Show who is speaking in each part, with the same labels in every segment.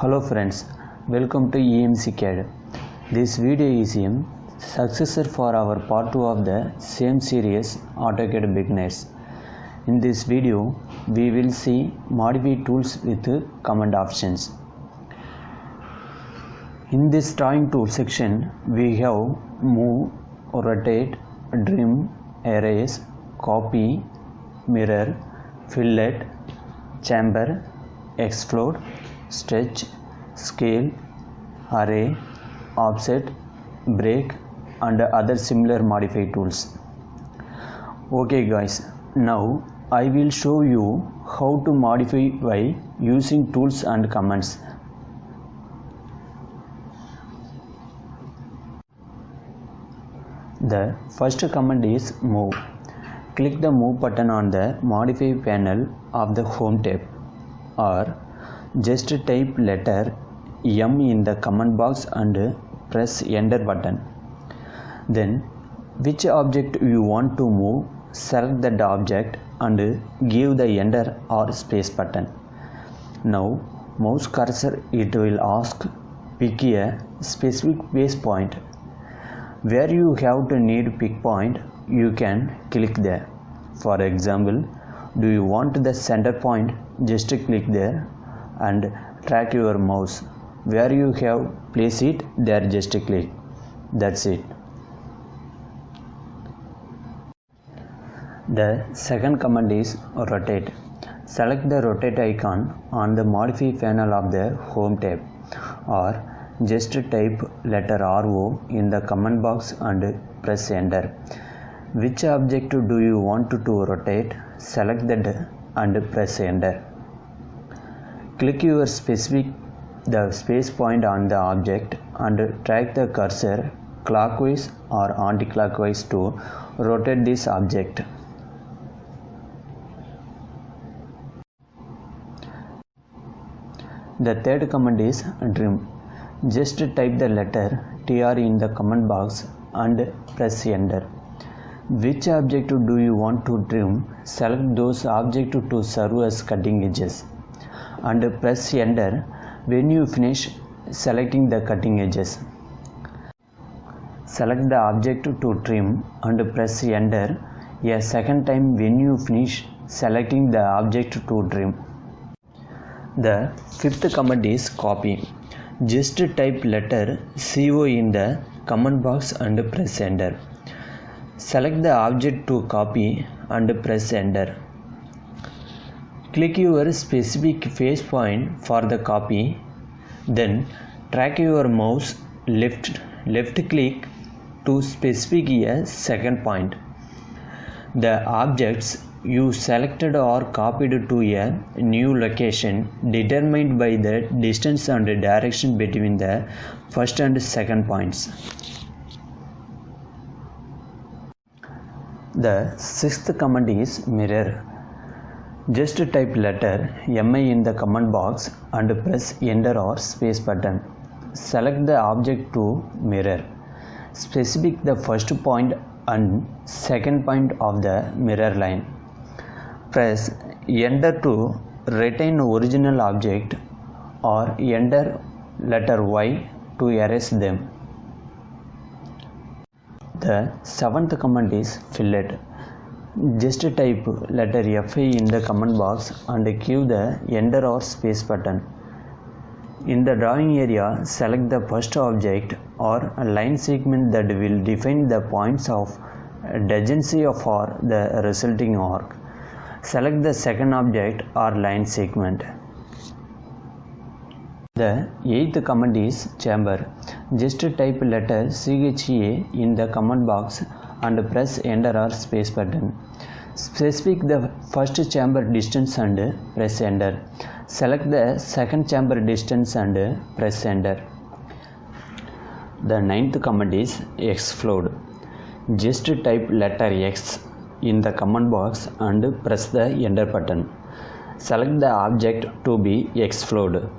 Speaker 1: Hello friends, welcome to AutoCAD. This video is a successor for our part 2 of the same series AutoCAD Beginners. In this video, we will see modify tools with command options. In this drawing tool section, we have move, rotate, trim, erase, copy, mirror, fillet, chamber, explode, stretch, scale, array, offset, break and other similar modify tools. Okay guys, now I will show you how to modify by using tools and commands. The first command is move. Click the move button on the modify panel of the home tab, or just type letter M in the command box and press enter button. Then which object you want to move, select that object and give the enter or space button. Now mouse cursor, it will ask pick a specific base point. Where you have to need pick point, you can click there. For example, do you want the center point, just click there and track your mouse. Where you have place it, there just click. That's it. The second command is rotate. Select the rotate icon on the modify panel of the home tab, or just type letter RO in the command box and press enter. Which object do you want to rotate? Select that and press enter. Click your the space point on the object and drag the cursor clockwise or anti-clockwise to rotate this object. The third command is trim. Just type the letter TR in the command box and press enter. Which object do you want to trim? Select those objects to serve as cutting edges and press enter when you finish selecting the cutting edges. Select the object to trim and press enter a second time when you finish selecting the object to trim. The fifth command is copy. Just type letter CO in the command box and press enter. Select the object to copy and press enter. Click your specific face point for the copy, then drag your mouse left click to specify a second point. The objects you selected or copied to a new location determined by the distance and direction between the first and second points. The sixth command is mirror. Just type letter MI in the command box and press enter or space button. Select the object to mirror. Specify the first point and second point of the mirror line. Press enter to retain original object or enter letter Y to erase them. The seventh command is fillet. Just type letter FA in the command box and give the enter or space button. In the drawing area, select the first object or a line segment that will define the points of adjacency for the resulting arc. Select the second object or line segment. The eighth command is chamber. Just type letter CHA in the command box and press enter or space button. Specify the first chamber distance and press enter. Select the second chamber distance and press enter. The ninth command is explode. Just type letter X in the command box and press the enter button. Select the object to be explode.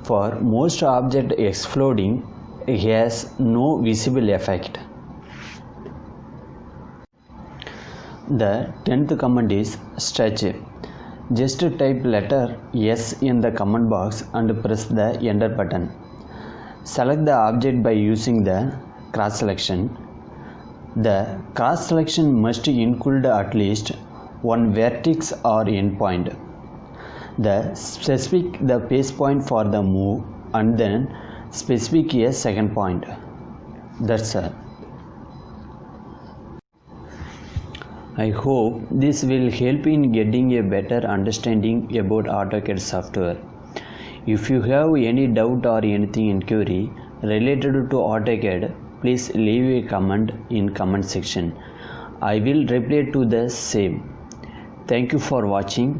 Speaker 1: For most object exploding has no visible effect. The 10th command is stretch. Just type letter S in the comment box and press the enter button. Select the object by using the cross selection. The cross selection must include at least one vertex or endpoint. Specify the base point for the move and then specify a second point. That's all. I hope this will help in getting a better understanding about AutoCAD software. If you have any doubt or anything inquiry related to AutoCAD, please leave a comment in comment section. I will reply to the same. Thank you for watching.